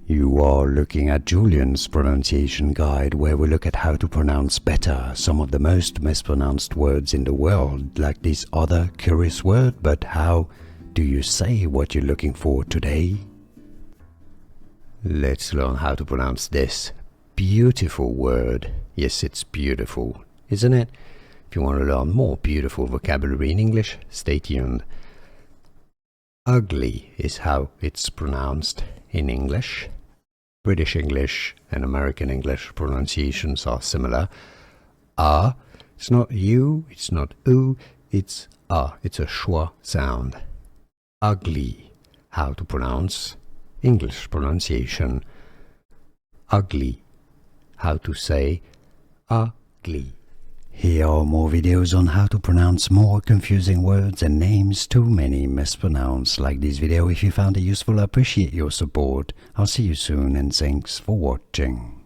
You are looking at Julian's pronunciation guide, where we look at how to pronounce better some of the most mispronounced words in the world, like this other curious word. But how do you say what you're looking for today? Let's learn how to pronounce this beautiful word. Yes, it's beautiful, isn't it? If you want to learn more beautiful vocabulary in English, stay tuned. Ugly is how it's pronounced in English. British English and American English pronunciations are similar. It's not U, it's not U, it's It's a schwa sound. Ugly, how to pronounce English pronunciation. Ugly, how to say ugly. Here are more videos on how to pronounce more confusing words and names too many mispronounced. Like this video if you found it useful. I appreciate your support. I'll see you soon and thanks for watching.